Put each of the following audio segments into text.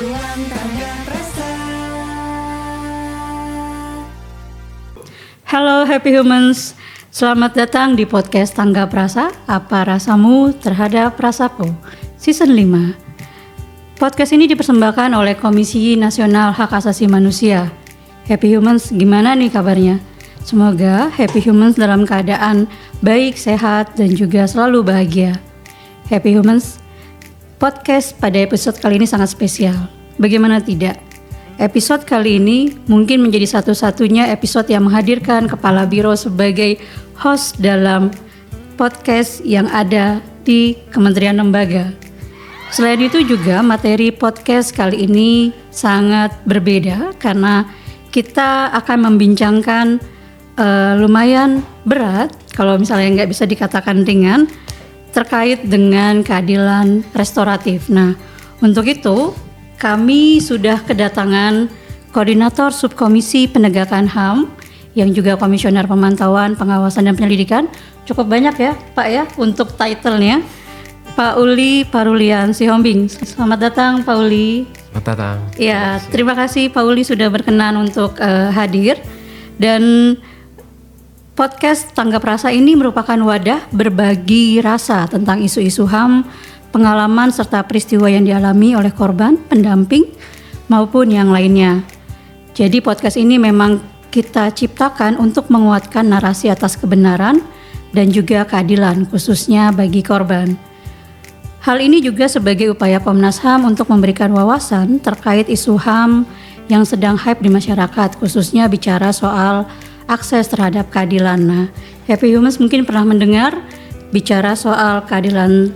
Obrolan Tangga Rasa. Halo Happy Humans, selamat datang di podcast Tangga Rasa. Apa rasamu terhadap rasaku? Season 5. Podcast ini dipersembahkan oleh Komisi Nasional Hak Asasi Manusia. Happy Humans, gimana nih kabarnya? Semoga Happy Humans dalam keadaan baik, sehat, dan juga selalu bahagia. Happy Humans, podcast pada episode kali ini sangat spesial. Bagaimana tidak? Episode kali ini mungkin menjadi satu-satunya episode yang menghadirkan Kepala Biro sebagai host dalam podcast yang ada di Kementerian Lembaga. Selain itu juga materi podcast kali ini sangat berbeda karena kita akan membincangkan lumayan berat, kalau misalnya nggak bisa dikatakan ringan, terkait dengan keadilan restoratif. Nah, untuk itu kami sudah kedatangan Koordinator Subkomisi Penegakan HAM yang juga Komisioner Pemantauan, Pengawasan dan Penyelidikan. Cukup banyak ya Pak ya untuk title-nya. Pak Uli Parulian Sihombing. Selamat datang Pak Uli. Selamat datang. Ya, terima kasih Pak Uli sudah berkenan untuk hadir. Dan podcast Tanggap Rasa ini merupakan wadah berbagi rasa tentang isu-isu HAM, pengalaman serta peristiwa yang dialami oleh korban, pendamping, maupun yang lainnya. Jadi podcast ini memang kita ciptakan untuk menguatkan narasi atas kebenaran dan juga keadilan khususnya bagi korban. Hal ini juga sebagai upaya Komnas HAM untuk memberikan wawasan terkait isu HAM yang sedang hype di masyarakat, khususnya bicara soal akses terhadap keadilan. Nah, Happy Humans mungkin pernah mendengar bicara soal keadilan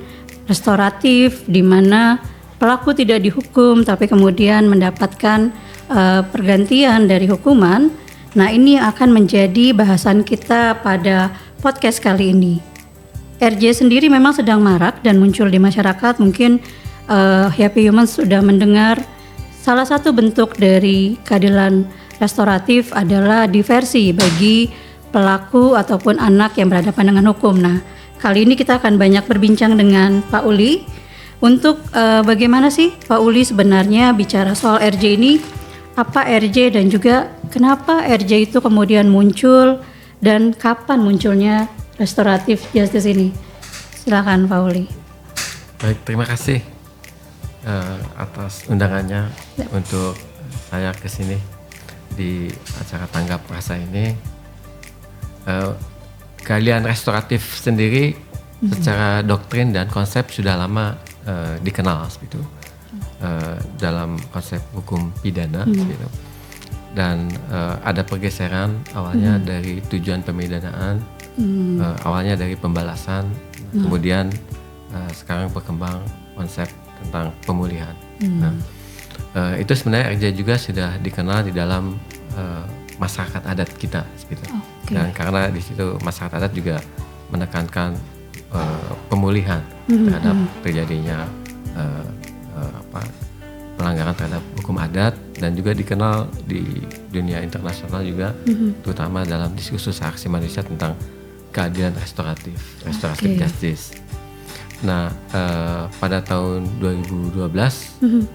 restoratif di mana pelaku tidak dihukum tapi kemudian mendapatkan pergantian dari hukuman. Nah, ini akan menjadi bahasan kita pada podcast kali ini. RJ sendiri memang sedang marak dan muncul di masyarakat. Mungkin Happy Humans sudah mendengar salah satu bentuk dari keadilan restoratif adalah diversi bagi pelaku ataupun anak yang berhadapan dengan hukum. Nah, kali ini kita akan banyak berbincang dengan Pak Uli untuk bagaimana sih Pak Uli sebenarnya bicara soal RJ ini, apa RJ dan juga kenapa RJ itu kemudian muncul dan kapan munculnya restoratif justice ini. Silakan Pak Uli. Baik, terima kasih atas undangannya untuk saya ke sini di acara Tanggap Rasa ini. Keahlian restoratif sendiri secara doktrin dan konsep sudah lama dikenal seperti itu dalam konsep hukum pidana seperti itu. Dan ada pergeseran awalnya dari tujuan pemidanaan, awalnya dari pembalasan, kemudian sekarang berkembang konsep tentang pemulihan. Nah, itu sebenarnya RJ juga sudah dikenal di dalam masyarakat adat kita seperti itu. Dan karena di situ masyarakat adat juga menekankan pemulihan terhadap terjadinya pelanggaran terhadap hukum adat, dan juga dikenal di dunia internasional juga, terutama dalam diskursus hak asasi manusia tentang keadilan restoratif justice. Nah, pada tahun 2012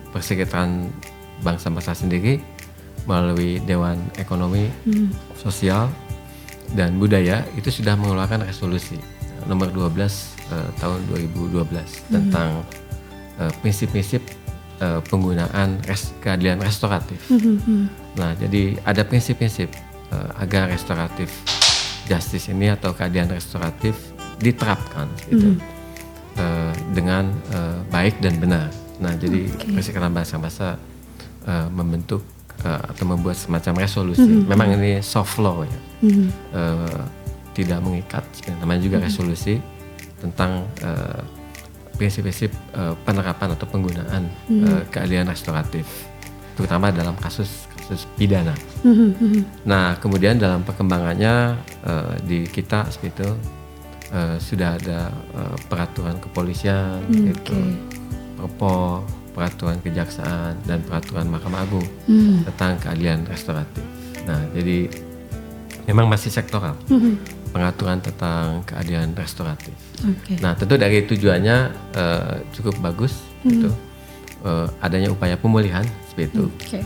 Perserikatan Bangsa-Bangsa sendiri melalui Dewan Ekonomi, Sosial dan Budaya itu sudah mengeluarkan resolusi nomor 12 tahun 2012 tentang prinsip-prinsip penggunaan keadilan restoratif. Nah, jadi ada prinsip-prinsip agar restoratif justice ini atau keadilan restoratif diterapkan gitu, dengan baik dan benar. Nah, jadi Perserikatan Bangsa-Bangsa membentuk atau membuat semacam resolusi. Memang ini soft law ya, tidak mengikat. Namanya juga resolusi tentang prinsip-prinsip penerapan atau penggunaan keadilan restoratif, terutama dalam kasus pidana. Nah, kemudian dalam perkembangannya di kita seperti itu sudah ada peraturan kepolisian, gitu, Perpol, peraturan kejaksaan dan peraturan Mahkamah Agung tentang keadilan restoratif. Nah, jadi memang masih sektoral pengaturan tentang keadilan restoratif. Nah, tentu dari tujuannya cukup bagus, gitu, adanya upaya pemulihan seperti itu Oke.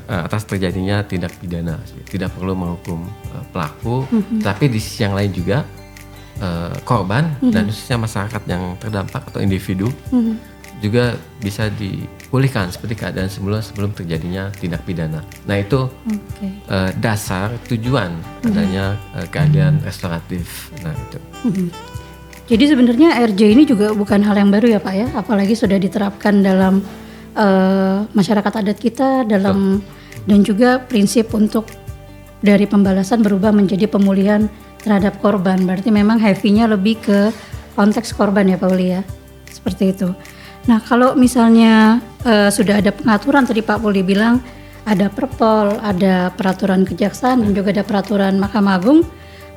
atas terjadinya tindak pidana. Tidak perlu menghukum pelaku, tapi di sisi yang lain juga korban dan khususnya masyarakat yang terdampak atau individu juga bisa dipulihkan seperti keadaan semula sebelum terjadinya tindak pidana. Nah itu dasar tujuan adanya keadilan restoratif. Nah itu. Jadi sebenarnya RJ ini juga bukan hal yang baru ya Pak ya, apalagi sudah diterapkan dalam masyarakat adat kita dan juga prinsip untuk dari pembalasan berubah menjadi pemulihan terhadap korban. Berarti memang heavy-nya lebih ke konteks korban ya Pak Uli ya, seperti itu. Nah kalau misalnya sudah ada pengaturan tadi Pak Puli bilang ada perpol, ada peraturan kejaksaan dan juga ada peraturan Mahkamah Agung,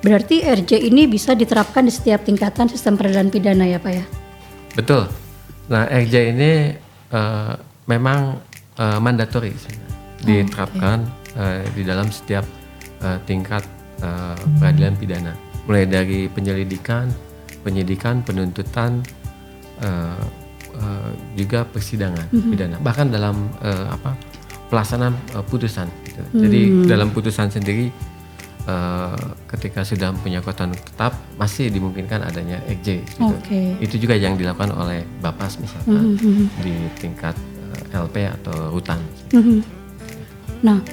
berarti RJ ini bisa diterapkan di setiap tingkatan sistem peradilan pidana ya Pak ya? Betul. Nah RJ ini memang mandatori diterapkan di dalam setiap tingkat peradilan pidana, mulai dari penyelidikan, penyidikan, penuntutan, juga persidangan pidana, bahkan dalam pelaksanaan putusan gitu. Jadi dalam putusan sendiri ketika sudah punya kekuatan tetap masih dimungkinkan adanya RJ gitu. Itu juga yang dilakukan oleh Bapas misalkan di tingkat LP atau rutan. Nah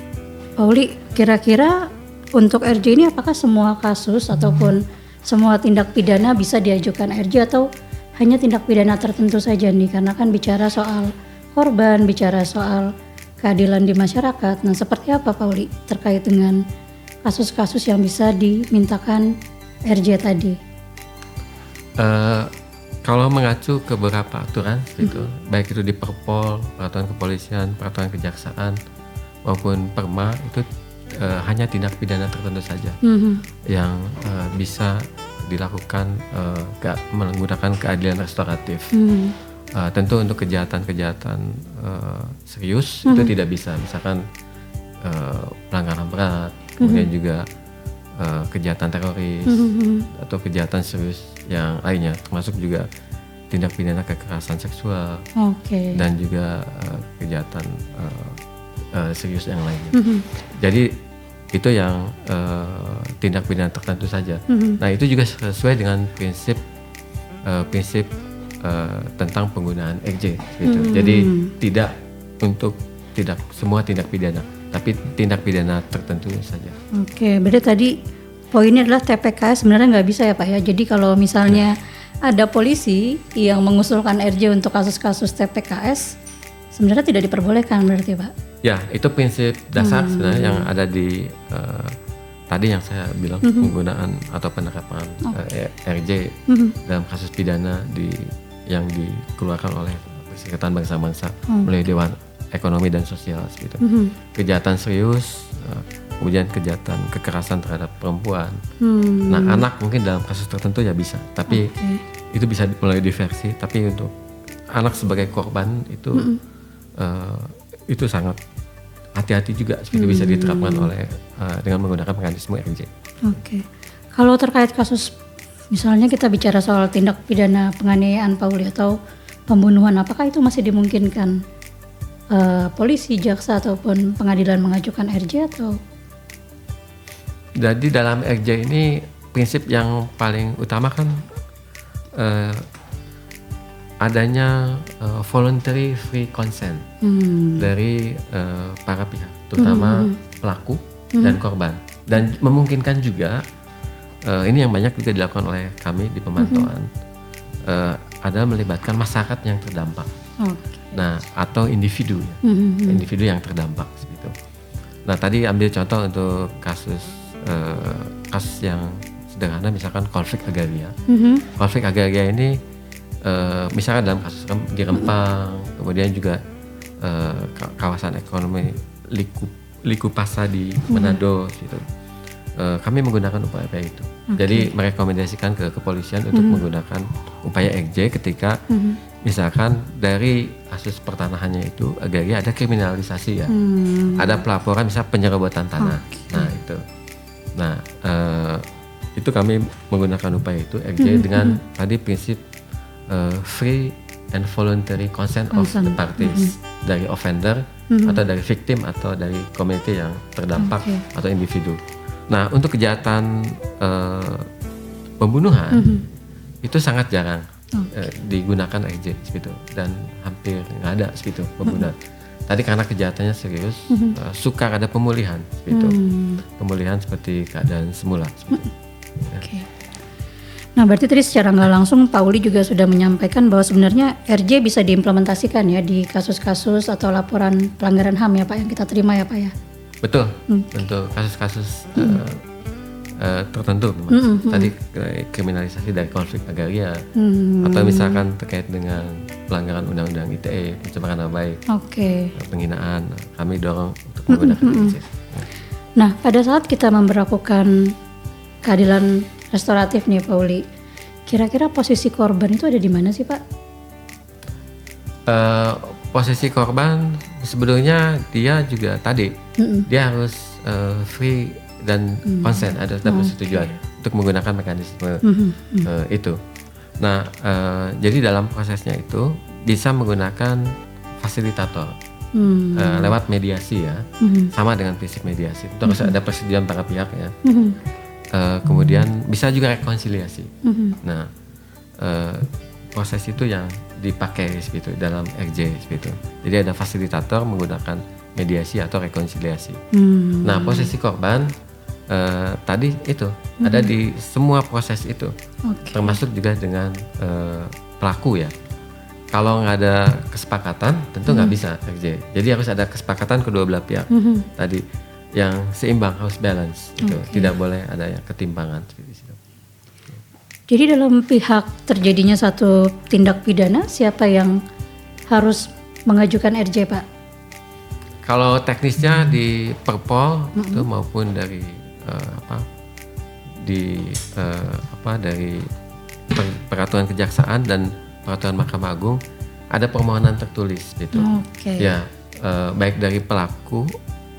Pak Uli, kira-kira untuk RJ ini apakah semua kasus ataupun semua tindak pidana bisa diajukan RJ atau hanya tindak pidana tertentu saja nih, karena kan bicara soal korban, bicara soal keadilan di masyarakat. Nah seperti apa Pak Uli terkait dengan kasus-kasus yang bisa dimintakan RJ tadi? Kalau mengacu ke beberapa aturan gitu, baik itu di Perpol, peraturan kepolisian, peraturan kejaksaan maupun Perma, itu hanya tindak pidana tertentu saja yang bisa dilakukan menggunakan keadilan restoratif. Tentu untuk kejahatan-kejahatan serius itu tidak bisa, misalkan pelanggaran berat, kemudian juga kejahatan teroris atau kejahatan serius yang lainnya, termasuk juga tindak pidana kekerasan seksual dan juga kejahatan serius yang lainnya. Jadi itu yang tindak pidana tertentu saja. Nah itu juga sesuai dengan prinsip tentang penggunaan RJ gitu. Jadi tidak untuk semua tindak pidana, tapi tindak pidana tertentu saja. Berarti tadi poinnya adalah TPKS sebenarnya nggak bisa ya Pak ya. Jadi kalau misalnya ada polisi yang mengusulkan RJ untuk kasus-kasus TPKS, sebenarnya tidak diperbolehkan berarti Pak? Ya, itu prinsip dasar sebenarnya yang ada di tadi yang saya bilang, penggunaan atau penerapan RJ dalam kasus pidana yang dikeluarkan oleh Perserikatan Bangsa-Bangsa melalui Dewan Ekonomi dan Sosial gitu. Kejahatan serius, kemudian kejahatan kekerasan terhadap perempuan. Nah, anak mungkin dalam kasus tertentu ya bisa, tapi itu bisa melalui diversi. Tapi untuk anak sebagai korban itu sangat hati-hati juga, seperti bisa diterapkan oleh dengan menggunakan mekanisme RJ. Kalau terkait kasus, misalnya kita bicara soal tindak pidana penganiayaan Pak Uli atau pembunuhan, apakah itu masih dimungkinkan polisi, jaksa ataupun pengadilan mengajukan RJ atau? Jadi dalam RJ ini prinsip yang paling utama kan adanya voluntary free consent dari para pihak, terutama pelaku dan korban, dan memungkinkan juga ini yang banyak juga dilakukan oleh kami di pemantauan, adalah melibatkan masyarakat yang terdampak, nah atau individu yang terdampak gitu. Nah tadi ambil contoh untuk kasus yang sederhana, misalkan konflik agraria. Konflik agraria ini misalkan dalam kasus di Rempang, kemudian juga kawasan ekonomi Likupasa di Manado gitu. Kami menggunakan upaya itu. Jadi merekomendasikan ke kepolisian untuk menggunakan upaya RJ ketika misalkan dari kasus pertanahannya itu agraria ada kriminalisasi ya. Ada pelaporan misal penyerobotan tanah. Nah itu kami menggunakan upaya itu RJ dengan tadi prinsip free and voluntary consent of the parties, dari offender atau dari victim atau dari community yang terdampak atau individu. Nah, untuk kejahatan pembunuhan itu sangat jarang digunakan RJ gitu, dan hampir nggak ada gitu pembunuhan. Tadi karena kejahatannya serius, sukar ada pemulihan gitu, pemulihan seperti keadaan semula. Oke. Nah, berarti tadi secara nggak langsung Pak Uli juga sudah menyampaikan bahwa sebenarnya RJ bisa diimplementasikan ya di kasus-kasus atau laporan pelanggaran HAM ya Pak yang kita terima ya Pak ya. Betul, untuk kasus-kasus tertentu. Tadi kriminalisasi dari konflik agraria atau misalkan terkait dengan pelanggaran undang-undang ITE, pencemaran nama baik, penghinaan, kami dorong untuk menggunakan RJ. Nah, pada saat kita memberlakukan keadilan restoratif nih Pak Uli, kira-kira posisi korban itu ada di mana sih Pak? Posisi korban sebetulnya dia juga tadi dia harus free dan consent, ada persetujuan untuk menggunakan mekanisme itu. Nah, jadi dalam prosesnya itu bisa menggunakan fasilitator lewat mediasi ya, sama dengan prinsip mediasi. Itu harus ada persetujuan para pihak ya. Kemudian bisa juga rekonsiliasi. Nah, proses itu yang dipakai gitu dalam RJ gitu. Jadi ada fasilitator menggunakan mediasi atau rekonsiliasi. Nah, posisi korban tadi itu ada di semua proses itu, termasuk juga dengan pelaku ya. Kalau nggak ada kesepakatan, tentu nggak bisa RJ. Jadi harus ada kesepakatan kedua belah pihak. Tadi yang seimbang, harus balance gitu. Tidak boleh ada yang ketimpangan seperti itu. Jadi dalam pihak terjadinya satu tindak pidana, siapa yang harus mengajukan RJ Pak? Kalau teknisnya di Perpol itu maupun dari dari peraturan kejaksaan dan peraturan Mahkamah Agung ada permohonan tertulis gitu. Ya, baik dari pelaku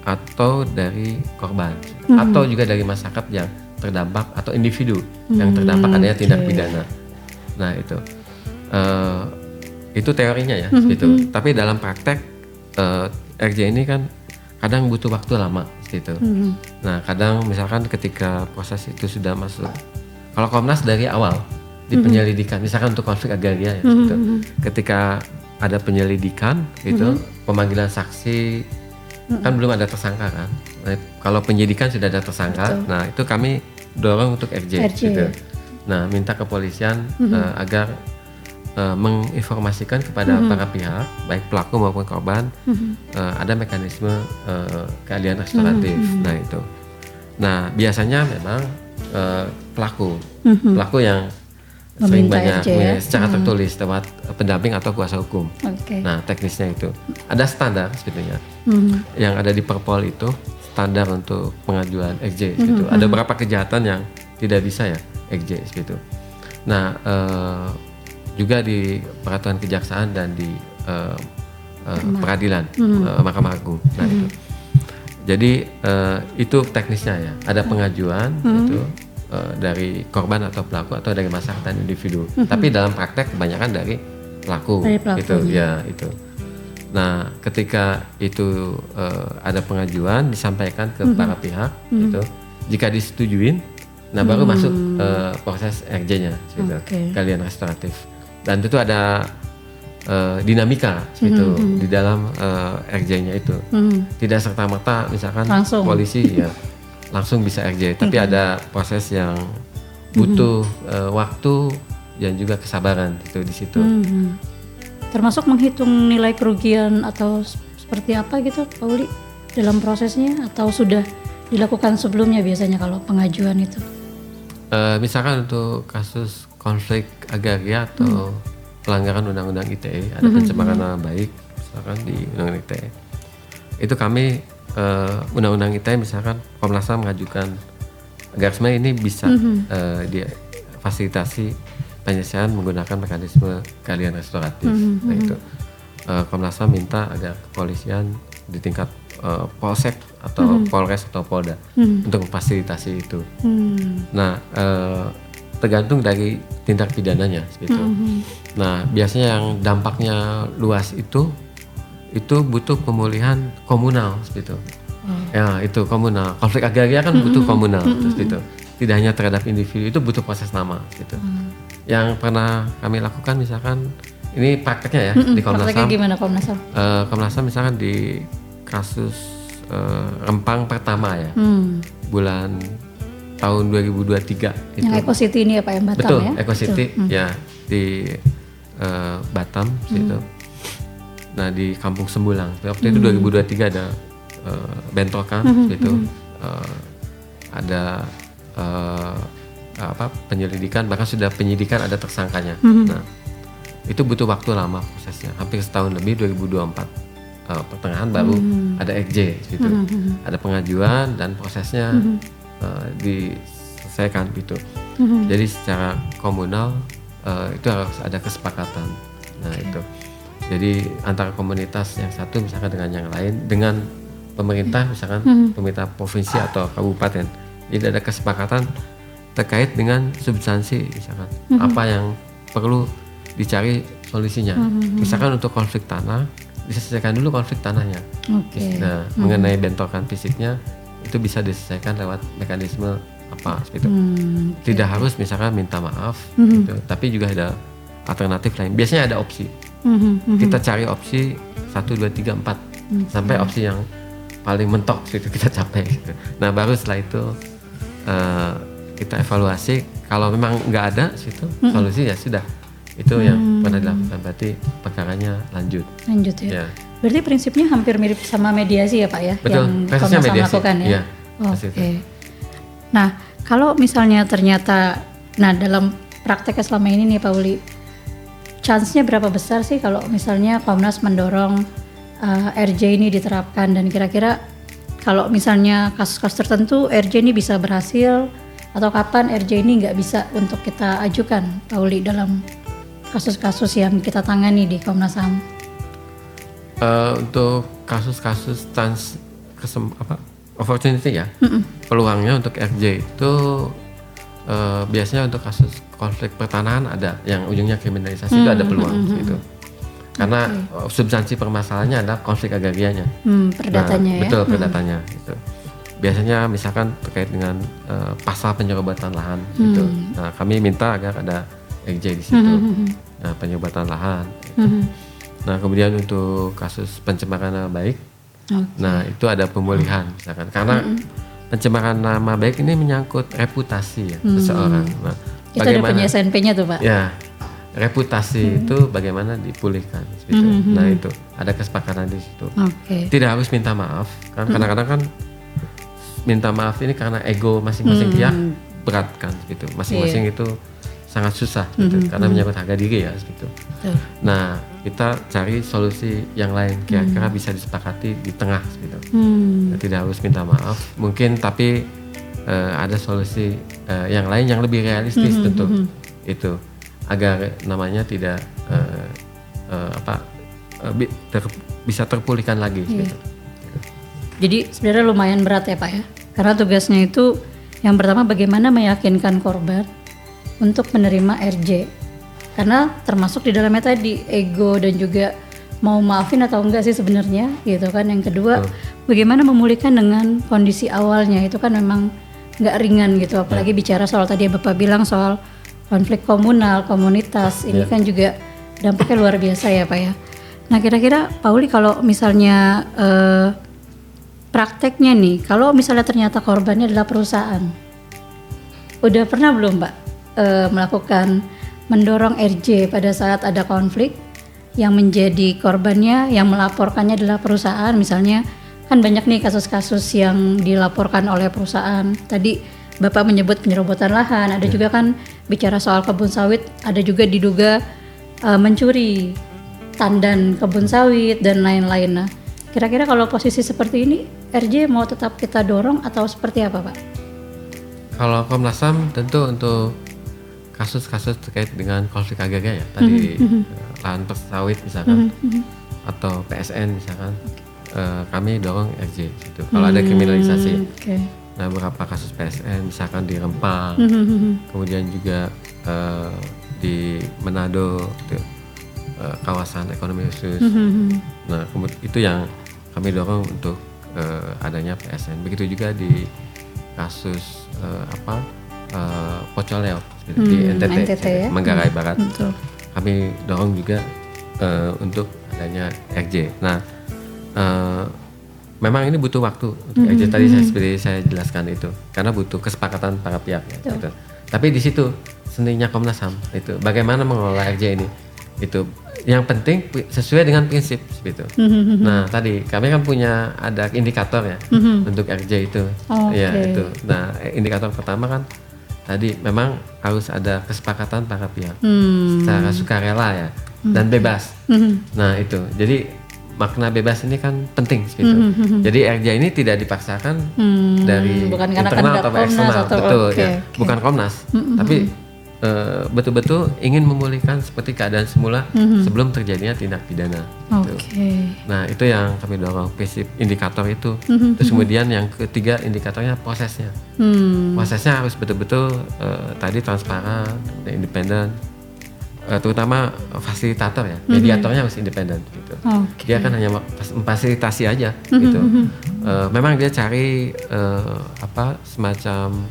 atau dari korban atau juga dari masyarakat yang terdampak atau individu yang terdampak adanya tindak pidana. Nah, itu teorinya ya gitu. Tapi dalam praktek RJ ini kan kadang butuh waktu lama gitu. Nah, kadang misalkan ketika proses itu sudah masuk, kalau Komnas dari awal di penyelidikan, misalkan untuk konflik agraria ya, gitu. Ketika ada penyelidikan gitu, pemanggilan saksi kan belum ada tersangka kan. Nah, kalau penyidikan sudah ada tersangka, nah itu kami dorong untuk RJ. Gitu. Nah, minta kepolisian agar menginformasikan kepada para pihak, baik pelaku maupun korban, ada mekanisme keadilan restoratif. Nah itu. Nah biasanya memang pelaku yang sering banyak secara tertulis lewat pendamping atau kuasa hukum. Nah teknisnya itu ada standar sebetulnya yang ada di Perpol itu, standar untuk pengajuan RJ gitu. Ada beberapa kejahatan yang tidak bisa ya RJ gitu. Nah juga di peraturan kejaksaan dan di peradilan Mahkamah Agung. Nah itu. Jadi itu teknisnya ya. Ada pengajuan itu dari korban atau pelaku atau dari masyarakat dan individu. Tapi dalam praktek kebanyakan dari pelaku gitu ya itu. Nah, ketika itu ada pengajuan disampaikan ke para pihak gitu. Jika disetujuin, nah baru masuk proses RJ-nya gitu. Keadilan restoratif. Dan tentu ada dinamika gitu di dalam RJ-nya itu. Tidak serta-merta misalkan polisi ya langsung bisa RJ, tapi ada proses yang butuh waktu dan juga kesabaran gitu di situ. Termasuk menghitung nilai kerugian atau seperti apa gitu Pak Uli dalam prosesnya, atau sudah dilakukan sebelumnya biasanya kalau pengajuan itu? Misalkan untuk kasus konflik agraria atau pelanggaran undang-undang ITE, ada pencemaran nama baik misalkan di undang-undang ITE, itu kami undang-undang ITE misalkan Komnas HAM mengajukan agar sebenarnya ini bisa difasilitasi penyelesaian menggunakan mekanisme keadilan restoratif. Nah itu Komnas HAM minta agar kepolisian di tingkat Polsek atau Polres atau Polda untuk memfasilitasi itu. Nah tergantung dari tindak pidananya gitu. Nah, biasanya yang dampaknya luas itu butuh pemulihan komunal gitu. Ya, itu komunal. Konflik agraria kan butuh komunal gitu. Tidak hanya terhadap individu, itu butuh proses lama gitu. Yang pernah kami lakukan misalkan ini prakteknya ya di Komnas HAM. Prakteknya gimana Komnas HAM? Komnas HAM misalkan di kasus Rempang pertama ya. Bulan tahun 2023 itu. Yang Eco City ini ya Pak, yang Batam. Betul, ya? Eco City ya di Batam situ. Nah, di Kampung Sembulang. Waktu itu 2023 ada bentrokan gitu. Ada penyelidikan, bahkan sudah penyidikan, ada tersangkanya. Nah, itu butuh waktu lama prosesnya, hampir setahun lebih. 2024 pertengahan baru ada EKJ gitu. Ada pengajuan dan prosesnya diselesaikan gitu. Jadi secara komunal itu harus ada kesepakatan. Nah, itu. Jadi antara komunitas yang satu misalkan dengan yang lain, dengan pemerintah misalkan pemerintah provinsi atau kabupaten. Jadi ada kesepakatan terkait dengan substansi misalkan apa yang perlu dicari solusinya. Misalkan untuk konflik tanah, diselesaikan dulu konflik tanahnya. Nah, mengenai bentrokan fisiknya itu bisa diselesaikan lewat mekanisme apa gitu. Tidak harus misalkan minta maaf gitu, tapi juga ada alternatif lain. Biasanya ada opsi. Kita cari opsi 1, 2, 3, 4 sampai opsi yang paling mentok gitu kita capai gitu. Nah, baru setelah itu kita evaluasi. Kalau memang nggak ada situ solusi, ya sudah, itu yang pernah dilakukan, berarti perkaranya lanjut ya. Berarti prinsipnya hampir mirip sama mediasi ya Pak ya? Betul, yang Komnas HAM lakukan ya? Oke. Nah, kalau misalnya ternyata, dalam prakteknya selama ini nih Pak Uli, chance-nya berapa besar sih kalau misalnya Komnas mendorong RJ ini diterapkan, dan kira-kira kalau misalnya kasus-kasus tertentu RJ ini bisa berhasil, atau kapan RJ ini nggak bisa untuk kita ajukan Pak Uli dalam kasus-kasus yang kita tangani di Komnas HAM? Untuk kasus-kasus opportunity ya, peluangnya untuk RJ itu biasanya untuk kasus konflik pertanahan ada, yang ujungnya kriminalisasi itu ada peluang gitu. Karena substansi permasalahannya adalah konflik agrarianya. Perdatanya ya. Betul, perdatanya gitu. Biasanya misalkan terkait dengan pasal penyerobotan lahan gitu. Nah, kami minta agar ada RJ di situ. Nah, penyerobotan lahan gitu. Nah, kemudian untuk kasus pencemaran nama baik, nah itu ada pemulihan misalkan, karena pencemaran nama baik ini menyangkut reputasi ya seseorang. Nah, itu ada punya SNP-nya tuh Pak? Ya, reputasi itu bagaimana dipulihkan gitu. Nah, itu ada kesepakatan di situ. Tidak harus minta maaf, kan kadang-kadang kan minta maaf ini karena ego masing-masing pihak berat kan gitu. Masing-masing itu sangat susah gitu, karena menyangkut harga diri ya gitu. Nah, kita cari solusi yang lain, kira-kira bisa disepakati di tengah gitu. Tidak harus minta maaf mungkin, tapi ada solusi yang lain yang lebih realistis tentu itu, agar namanya tidak bisa terpulihkan lagi gitu. Jadi sebenarnya lumayan berat ya Pak ya, karena tugasnya itu yang pertama bagaimana meyakinkan korban untuk menerima RJ, karena termasuk di dalamnya tadi ego dan juga mau maafin atau enggak sih sebenarnya gitu kan. Yang kedua bagaimana memulihkan dengan kondisi awalnya, itu kan memang nggak ringan gitu, apalagi bicara soal tadi Bapak bilang soal konflik komunal, komunitas, ini kan juga dampaknya luar biasa ya Pak ya. Nah, kira-kira Pak Uli kalau misalnya prakteknya nih, kalau misalnya ternyata korbannya adalah perusahaan, udah pernah belum Pak melakukan mendorong RJ pada saat ada konflik yang menjadi korbannya, yang melaporkannya adalah perusahaan? Misalnya kan banyak nih kasus-kasus yang dilaporkan oleh perusahaan. Tadi Bapak menyebut penyerobotan lahan, ada juga kan bicara soal kebun sawit, ada juga diduga mencuri tandan kebun sawit dan lain-lain. Nah, kira-kira kalau posisi seperti ini RJ mau tetap kita dorong atau seperti apa Pak? Kalau Komnas HAM tentu untuk kasus-kasus terkait dengan konflik agraria ya, tadi lahan sawit misalkan atau PSN misalkan, kami dorong RJ gitu. Kalau ada kriminalisasi. Nah, beberapa kasus PSN misalkan di Rempang, kemudian juga di Manado gitu, kawasan ekonomi khusus. Nah, itu yang kami dorong untuk adanya PSN. Begitu juga di kasus Pocoleo di NTT ya? Manggarai Barat. Betul. Kami dorong juga untuk adanya RJ. Nah, memang ini butuh waktu untuk RJ tadi seperti saya jelaskan itu, karena butuh kesepakatan para pihak ya, gitu. Tapi di situ seninya Komnas HAM itu bagaimana mengelola RJ ini, itu yang penting sesuai dengan prinsip gitu. Nah, tadi kami kan punya ada indikator ya untuk RJ itu. Ya itu. Nah, indikator pertama kan tadi memang harus ada kesepakatan para pihak secara sukarela ya dan bebas. Nah, itu. Jadi makna bebas ini kan penting gitu. Jadi RJ ini tidak dipaksakan dari bukan internal atau eksternal, betul ya. Bukan Komnas, tapi betul-betul ingin memulihkan seperti keadaan semula sebelum terjadinya tindak pidana. Gitu. Nah, itu yang kami dorong, prinsip indikator itu. Terus kemudian yang ketiga indikatornya prosesnya. Prosesnya harus betul-betul tadi transparan dan independen. Terutama fasilitator ya, mediatornya harus independen gitu. Dia kan hanya memfasilitasi aja gitu. Memang dia cari semacam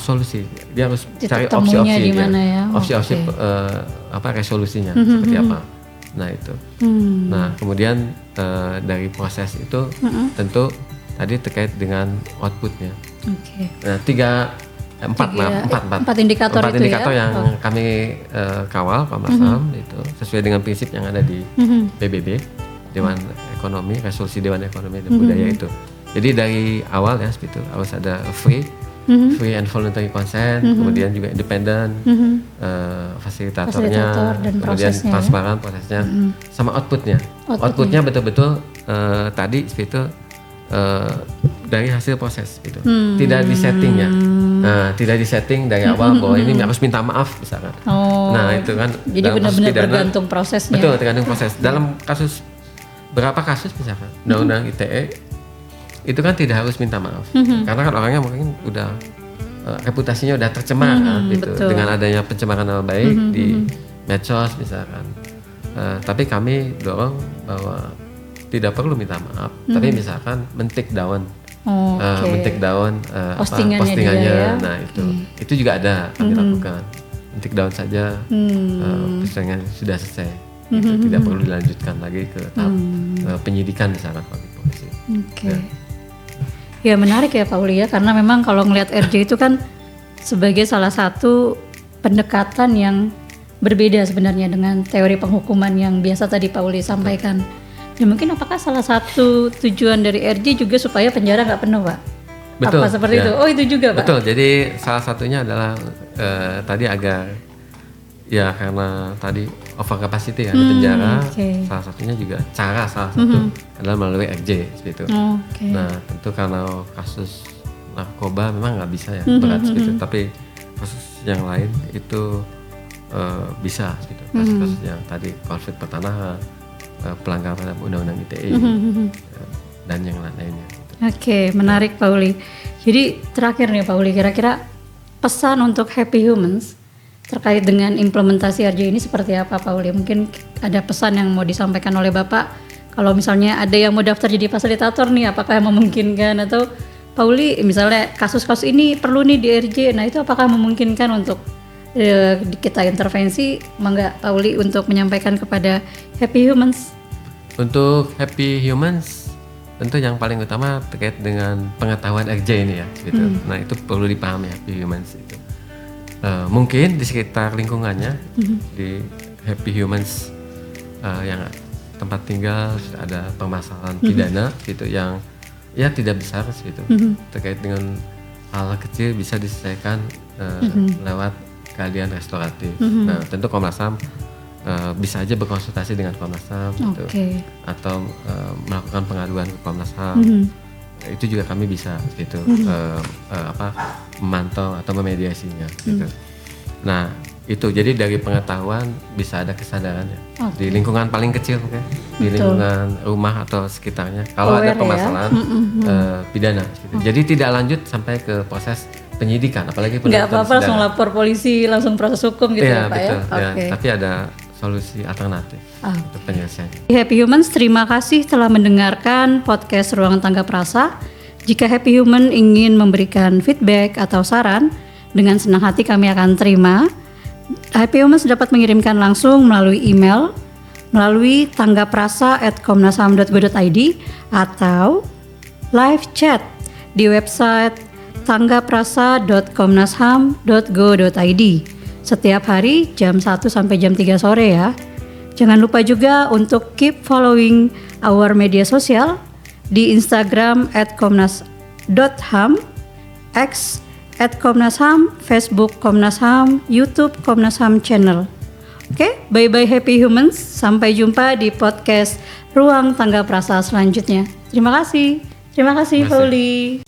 solusi. Dia harus cari opsi-opsi ya. Opsi-opsi resolusinya seperti apa. Nah, itu. Nah, kemudian dari proses itu tentu tadi terkait dengan outputnya. Nah, empat indikator yang kami kawal Komnas HAM itu sesuai dengan prinsip yang ada di PBB, Dewan Ekonomi, Resolusi Dewan Ekonomi dan Budaya itu. Jadi dari awal ya seperti itu harus ada free and voluntary consent, kemudian juga independen, fasilitatornya, kemudian transparan prosesnya, sama outputnya. Outputnya betul-betul tadi seperti itu dari hasil proses gitu. Tidak disetting ya. Nah, tidak disetting dari awal bahwa ini harus minta maaf misalkan. Nah, itu kan jadi benar-benar tergantung prosesnya. Betul, tergantung proses. Dalam kasus berapa kasus misalkan Undang-Undang ITE itu kan tidak harus minta maaf. Karena kan orangnya mungkin udah reputasinya udah tercemar kan gitu. Dengan adanya pencemaran nama baik di medsos misalkan. Tapi kami dorong bahwa tidak perlu minta maaf, tapi misalkan men-take down postingannya. Ya? Nah, itu juga ada kami lakukan. Men-take down saja, postingan sudah selesai. Gitu, tidak perlu dilanjutkan lagi ke tahap penyidikan misalkan oleh polisi. Ya menarik ya Pak Uli ya, karena memang kalau ngelihat RJ itu kan sebagai salah satu pendekatan yang berbeda sebenarnya dengan teori penghukuman yang biasa tadi Pak Uli sampaikan. Ya mungkin apakah salah satu tujuan dari RJ juga supaya penjara nggak penuh Pak? Betul. Apa seperti itu? Oh itu juga Pak? Betul, jadi salah satunya adalah tadi agar ya karena tadi over capacity kan di penjara, salah satunya juga salah satu adalah melalui RJ seperti itu. Nah tentu karena kasus narkoba memang nggak bisa ya berat seperti itu, tapi kasus yang lain itu bisa gitu. Kasus-kasus yang tadi konflik pertanahan, pelanggaran terhadap Undang-Undang ITE dan yang lainnya. Menarik Pak Uli. Jadi terakhir nih Pak Uli, kira-kira pesan untuk Happy Humans terkait dengan implementasi RJ ini seperti apa Pak Uli? Mungkin ada pesan yang mau disampaikan oleh Bapak. Kalau misalnya ada yang mau daftar jadi fasilitator nih, apakah memungkinkan? Atau Pak Uli misalnya kasus-kasus ini perlu nih di RJ, nah itu apakah memungkinkan untuk kita intervensi? Mangga Pak Uli untuk menyampaikan kepada Happy Humans. Untuk Happy Humans tentu yang paling utama terkait dengan pengetahuan RJ ini ya gitu. Nah itu perlu dipahami Happy Humans itu. Mungkin di sekitar lingkungannya di Happy Humans yang tempat tinggal sudah ada permasalahan pidana gitu yang ya tidak besar gitu. Terkait dengan hal kecil bisa diselesaikan lewat keahlian restoratif. Nah, tentu Komnas HAM bisa aja berkonsultasi dengan Komnas HAM gitu, atau melakukan pengaduan ke Komnas HAM. Itu juga kami bisa gitu memantau atau memediasinya gitu. Nah, itu jadi dari pengetahuan bisa ada kesadarannya di lingkungan paling kecil di lingkungan rumah atau sekitarnya kalau ada permasalahan pidana gitu. Jadi tidak lanjut sampai ke proses penyidikan, apalagi Nggak penuntutan apa-apa langsung pidana. lapor polisi, langsung proses hukum gitu Iya ya Pak betul, ya? ya. Oke. Tapi ada solusi alternatif untuk penyelesaiannya. Happy Humans, terima kasih telah mendengarkan podcast Ruang Tanggap Rasa. Jika Happy Human ingin memberikan feedback atau saran, dengan senang hati kami akan terima. Happy Humans dapat mengirimkan langsung melalui email, melalui tanggaprasa@komnasham.go.id atau live chat di website tanggaprasa.komnasham.go.id setiap hari jam 1 sampai jam 3 sore ya. Jangan lupa juga untuk keep following our media sosial di Instagram @komnas.ham, X @komnasham, Facebook Komnas HAM, YouTube Komnas HAM Channel. Oke, bye-bye Happy Humans. Sampai jumpa di podcast Ruang Tanggap Rasa selanjutnya. Terima kasih. Terima kasih, Pauli.